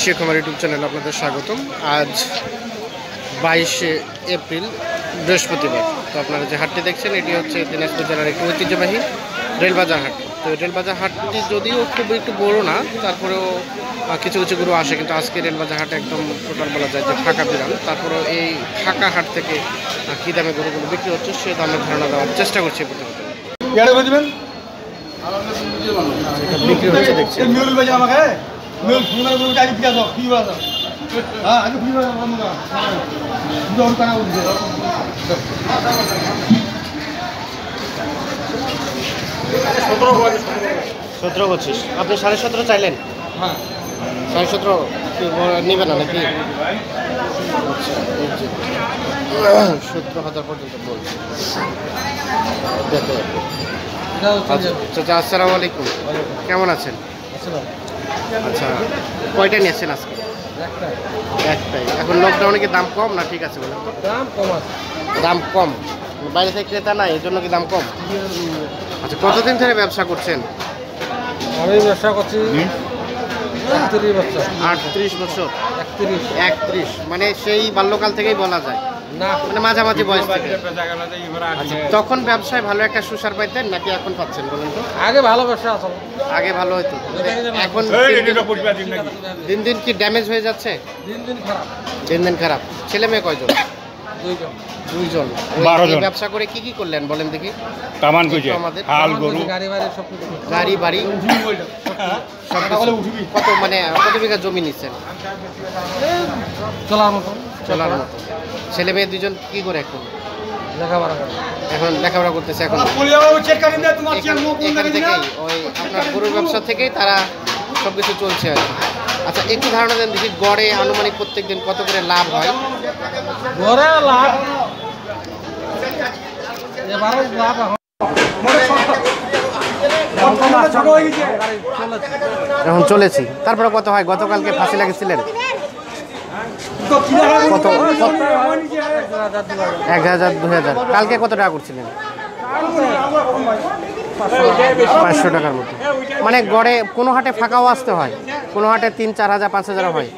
দেশীয় খামার ইউটিউব চ্যানেলে আপনাদের স্বাগতম। আজ 22শে এপ্রিল বৃহস্পতিবার। তো আপনারা যে হাটটি দেখছেন এটি হচ্ছে দিনাজপুর জেলার একটি ঐতিহ্যবাহী রেলবাজার হাট। তো রেলবাজার হাটটি যদিও খুব একটু বড় না, তারপরেও কিছু কিছু গরু আসে, কিন্তু আজকে রেলবাজার হাট একদম টোটাল বলা যায় যে ফাঁকা বিরাম। তারপরেও এই ফাঁকা হাট থেকে কী দামে গরুগুলো বিক্রি হচ্ছে সে দামের ধারণা দেওয়ার চেষ্টা করছি প্রথমত। বিক্রি হচ্ছে দেখছি সতেরো 25। আপনি 17.5 চাইলেন? হ্যাঁ, 17.5 নেবে না নাকি? 17,000 পর্যন্ত বলছি। আসসালামু আলাইকুম, কেমন আছেন? আচ্ছা, কয়টা নিয়েছেন আজকে? একটাই। এখন লকডাউনে কি দাম কম না ঠিক আছে? বলেন তো। দাম কম আছে। দাম কম, বাইরে থেকে ক্রেতা নাই এই জন্য কি দাম কম? আচ্ছা, কতদিন ধরে ব্যবসা করছেন? আমি ব্যবসা করছি 38 বছর। 38 বছর? 31 মানে সেই বাল্যকাল থেকেই বলা যায় না, মানে মাঝামাঝি বয়স থেকে। আচ্ছা, তখন ব্যবসায় ভালো একটা সুসার পাইতেন নাকি এখন পাচ্ছেন বলেন তো? আগে ভালো ব্যবসা আছে, আগে ভালো হতো, এখন দিন দিন কি ড্যামেজ হয়ে যাচ্ছে? দিন দিন খারাপ। ছেলে মেয়ে কয়জন? দুইজন। ব্যবসা করে কি কি করলেন বলেন দেখি? গাড়ি বাড়ি কত, মানে কত বিঘা জমি নিচ্ছেন? চলার মতো। ছেলে মেয়ে দুজন কি করে এখন? এখন লেখাপড়া করতেছে। এখন এখান থেকেই ওই আপনার গরুর ব্যবসা থেকেই তারা সবকিছু চলছে আর কি। আচ্ছা, একটু ধারণা দেন দেখি, গড়ে আনুমানিক প্রত্যেক দিন কত করে লাভ হয়? গড়ে লাভ এখন চলেছি। তারপরে কত হয়? গতকালকে ফাঁসি লাগিয়েছিলেন কত? 1000 2000। কালকে কত টাকা করছিলেন? 500 টাকার মতো। মানে গড়ে কোনো হাটে ফাঁকাও আসতে হয়, কোনো হাটে 3 4 হাজার 5 হাজার হয়,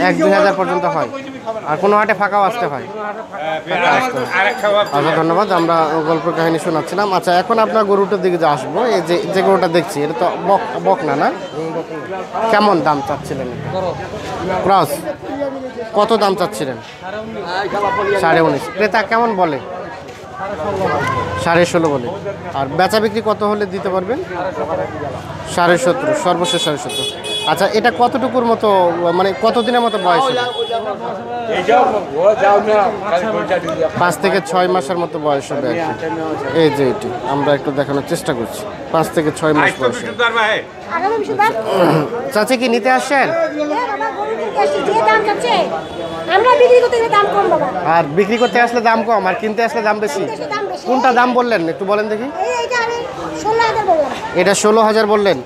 1-2 হাজার পর্যন্ত হয়, আর কোনো হাটে ফাঁকাও আসতে হয়। আচ্ছা, ধন্যবাদ। আমরা গল্প কাহিনী শোনাচ্ছিলাম। আচ্ছা, এখন আপনার গরুটার দিকে যে আসবো, এই যে গরুটা দেখছি এটা তো বকনা না? কেমন দাম চাচ্ছিলেন? ক্রস। কত দাম চাচ্ছিলেন? 19.5। ক্রেতা কেমন বলে? 16.5 বলে। আর বেচা বিক্রি কত হলে দিতে পারবেন? 17.5, সর্বশেষ 17.5। আচ্ছা, এটা কতটুকুর মতো, মানে কতদিনের মতো বয়স? 5 থেকে 6 মাসের মতো বয়স হবে আর কি। এই যে এটি আমরা একটু দেখানোর চেষ্টা করছি, 5 থেকে 6 মাস বয়স। চাচি কি নিতে আসছেন? আর বিক্রি করতে আসলে দাম কম, আর কিনতে আসলে দাম বেশি। কোনটা দাম বললেন একটু বলেন দেখি? এটা 16,000 বললেন।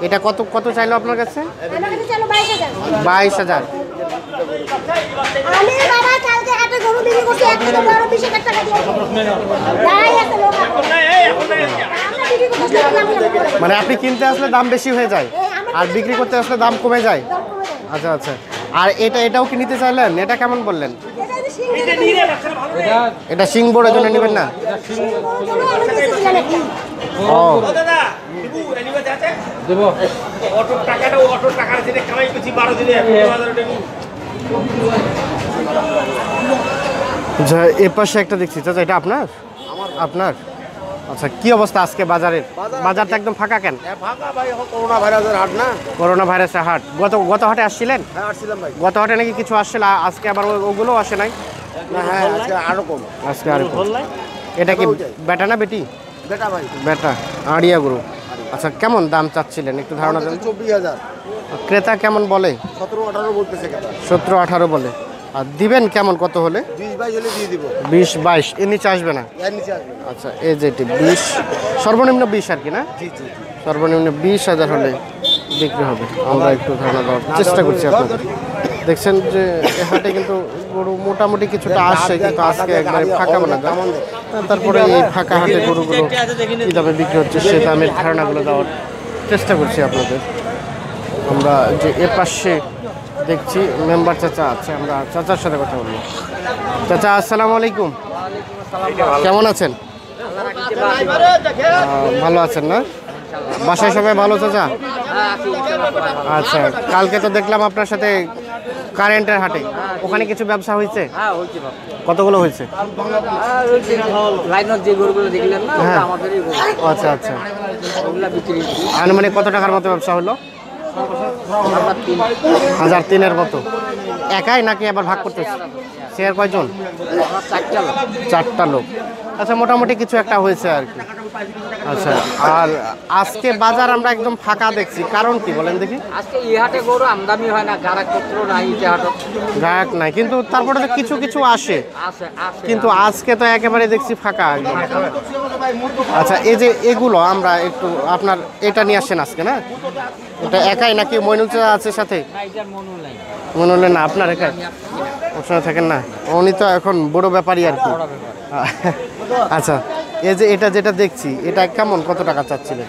এটা কত কত চাইলো আপনার কাছে? 22,000। মানে আপনি কিনতে আসলে দাম বেশি হয়ে যায় আর বিক্রি করতে আসলে দাম কমে যায়। আচ্ছা আচ্ছা। আর এটাও কি নিতে চাইলেন? এটা কেমন বললেন? এটা সিং বোর্ডের জন্য নেবেন না? ও, এ পাশে একটা দেখছি। চাচা, এটা আপনার? আপনার। আচ্ছা, কি অবস্থা আজকে বাজারের? বাজারটা একদম ফাঁকা কেন? ফাঁকা ভাই, করোনা ভাইরাসের হাট না? করোনা ভাইরাসের হাট। গত হাটে আসছিলেন? হ্যাঁ, আসছিলাম ভাই। গত হাটে নাকি কিছু আসছিল, আজকে আবার ওগুলো আসে নাই? হ্যাঁ, আজকে আরো কম। আজকে আরো কম। এটা কি বেটা না বেটি? বেটা ভাই। বেটা, আড়িয়া গরু। আচ্ছা, কেমন দাম চাচ্ছিলেন একটু ধারণা দেন? 24,000। ক্রেতা কেমন বলে? 17-18 বলতেছে। 17-18 বলে। আর দিবেন কেমন, কত হলে? 20-22 হলে দিয়ে দিব। 20-22 এর নিচে আসবে না? এর নিচে আসবে না। আচ্ছা, এই যে 20, সর্বনিম্ন 20 আর কি না? জি জি। সর্বনিম্ন 20,000 হলে বিক্রি হবে। আমরা একটু ধারণা দেওয়ার চেষ্টা করছি। আপনাদের দেখছেন যে এ হাটে কিন্তু গরু মোটামুটি কিছুটা আসছে, কিন্তু আজকে একবারে ফাঁকা বলা যায়। তারপরে এই ফাঁকা হাটে গরুগুলো কী দামে বিক্রি হচ্ছে সে দামের ধারণাগুলো দেওয়ার চেষ্টা করছি আপনাদের। আমরা যে এ পাশে দেখছি মেম্বার চাচা আছে, আমরা চাচার সাথে কথা বলবো। চাচা আসসালামু আলাইকুম, কেমন আছেন? ভালো আছেন না? বাসায় সবাই ভালো চাচা? আচ্ছা, কালকে তো দেখলাম আপনার সাথে কারেন্টের হাটে, ওখানে কিছু ব্যবসা হয়েছে? কতগুলো হয়েছে? হ্যাঁ, আচ্ছা আচ্ছা। আনুমানিক কত টাকার মতো ব্যবসা হলো? 1003-এর মতো। একাই নাকি আবার ভাগ করতেছে? শেয়ার কয়জন? 4টা লোক। আচ্ছা, মোটামুটি কিছু একটা হয়েছে আর কি। আচ্ছা, আর আজকে বাজার আমরা একদম ফাঁকা দেখছি, কারণ কি বলেন দেখি? আজকে এই হাটে গরু আমদানি হয় না, গারাকপত্র নাই এই হাটে। গায়ক নাই, কিন্তু তারপরে তো কিছু কিছু আসে, কিন্তু আজকে তো একেবারে দেখছি ফাঁকা একদম। আচ্ছা, এই যে এগুলো আমরা একটু আপনার এটা নিয়ে আসেন আজকে, না এটা একাই নাকি মইনুল চাচা আছে সাথে? মইনুলের না, আপনার একাই? ওখানে থাকেন না, উনি তো এখন বড় ব্যাপারই আর কি। আচ্ছা, এই যে এটা যেটা দেখছি, এটা কেমন, কত টাকা চাচ্ছিলেন?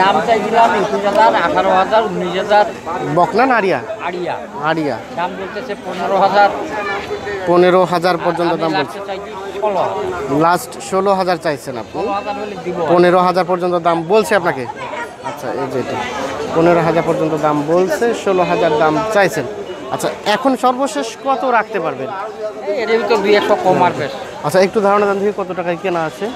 দাম চাইছিলাম 21,000, 18,000, 19,000। বকনা না আড়িয়া? আড়িয়া। আড়িয়া দাম বলতেছে 15,000। 15,000 পর্যন্ত দাম বলছে। লাস্ট 16,000 চাইছেন আপনি? 15,000 পর্যন্ত দাম বলছে আপনাকে? আচ্ছা, এই যে এটা 15,000 পর্যন্ত দাম বলছে, 16,000 দাম চাইছেন। আচ্ছা, এখন সর্বশেষ কত রাখতে পারবেন? এর ভিতর 2-100 কম আর বেশ। আচ্ছা, একটু ধারণা দেন দেখি কত টাকায় কেনা আছে?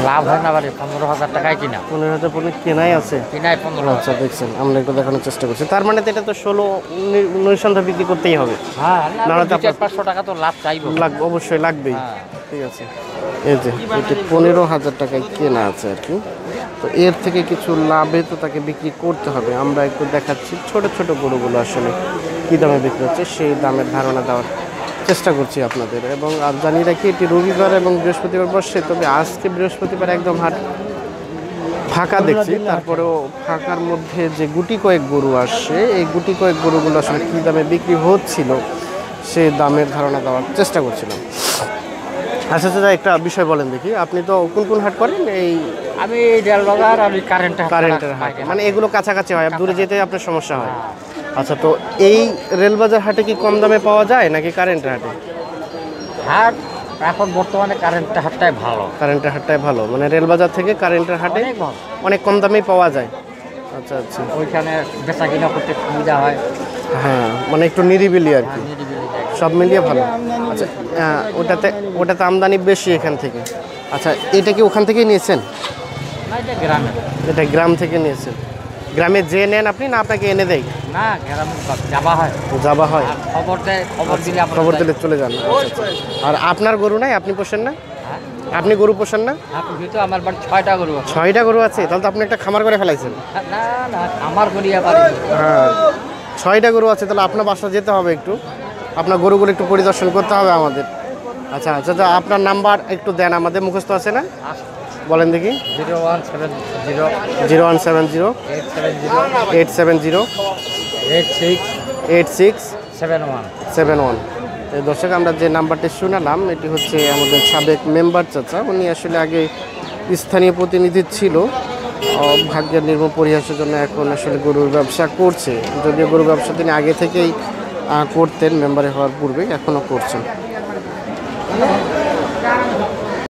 লাভ হয় না, বারে 15,000 টাকায় কিনা। 15,000 পর্যন্ত কেনাই আছে? কিনায় 15,000। আচ্ছা, দেখছেন, আমরা একটু দেখানোর চেষ্টা করছি। তার মানে তো এটা তো 16 নিঃসন্দেহ বিক্রি করতেই হবে। হ্যাঁ, নাহলে তো 400-500 টাকা তো লাভ চাইবো। লাগবে, অবশ্যই লাগবেই। ঠিক আছে, এই যে এটি 15,000 টাকায় কেনা আছে আর কি। তো এর থেকে কিছু লাভে তো তাকে বিক্রি করতে হবে। আমরা একটু দেখাচ্ছি ছোট ছোট গরুগুলো আসলে কী দামে বিক্রি হচ্ছে, সেই দামের ধারণা দেওয়ার চেষ্টা করছি আপনাদের। এবং আর জানিয়ে রাখি, এটি রবিবার এবং বৃহস্পতিবার বসে, তবে আজকে বৃহস্পতিবার একদম হাট ফাঁকা দেখছি। তারপরেও ফাঁকার মধ্যে যে গুটি কয়েক গরু আসছে, এই গুটি কয়েক গরুগুলো আসলে কী দামে বিক্রি হচ্ছিল সেই দামের ধারণা দেওয়ার চেষ্টা করছিলাম। আচ্ছা আচ্ছা, একটা বিষয় বলেন দেখি, আপনি তো কোন কোন হাট করেন? এই আমি রেলবাজার আর কারেন্টের হাট, মানে এগুলো কাছাকাছি হয়, দূরে যেতে আপনার সমস্যা হয়। আচ্ছা, তো এই রেলবাজার হাটে কি কম দামে পাওয়া যায় নাকি কারেন্টের হাটে? হাট এখন বর্তমানে কারেন্টের হাটটাই ভালো। কারেন্টের হাটটাই ভালো, মানে রেলবাজার থেকে কারেন্টের হাটে অনেক কম দামেই পাওয়া যায়। আচ্ছা আচ্ছা, ওইখানে বেচা কিনা করতে সুবিধা হয়। হ্যাঁ, মানে একটু নিরিবিলি আর কি, সব মিলিয়ে ভালো। আচ্ছা, ওটাতে আমদানি বেশি এখান থেকে। আচ্ছা, এটা কি ওখান থেকেই নিয়েছেন? এটা গ্রাম থেকে নিয়েছেন? গ্রামে যে নেন আপনি, না আপনাকে এনে দেয়? না, গ্রামে যাওয়া হয়। যাওয়া হয়, খবর দেয়, খবর দিলে চলে যান। আচ্ছা আচ্ছা। আর আপনার গরু নাই, আপনি পোষেন না? আপনি গরু পোষেন না? যেহেতু আমার বাড়ি 6টা গরু আছে। 6টা গরু আছে? তাহলে তো আপনি একটা খামার করে ফেলাইছেন। না না, আমার গরিয়া পারি। হ্যাঁ, 6টা গরু আছে, তাহলে আপনার বাসা যেতে হবে, একটু আপনার গরুগুলো একটু পরিদর্শন করতে হবে আমাদের। আচ্ছা আচ্ছা, আপনার নাম্বার একটু দেন, আমাদের মুখস্থ আছে না? বলেন দেখি। 0170 870 8671। এই দর্শক, আমরা যে নাম্বারটি শুনালাম, এটি হচ্ছে আমাদের সাবেক মেম্বার চাচা। উনি আসলে আগে স্থানীয় প্রতিনিধি ছিল, ভাগ্যের নির্মম পরিহাসের জন্য এখন আসলে গরুর ব্যবসা করছে। যদিও গরুর ব্যবসা তিনি আগে থেকেই করতেন, মেম্বারে হওয়ার পূর্বে, এখনও করছেন।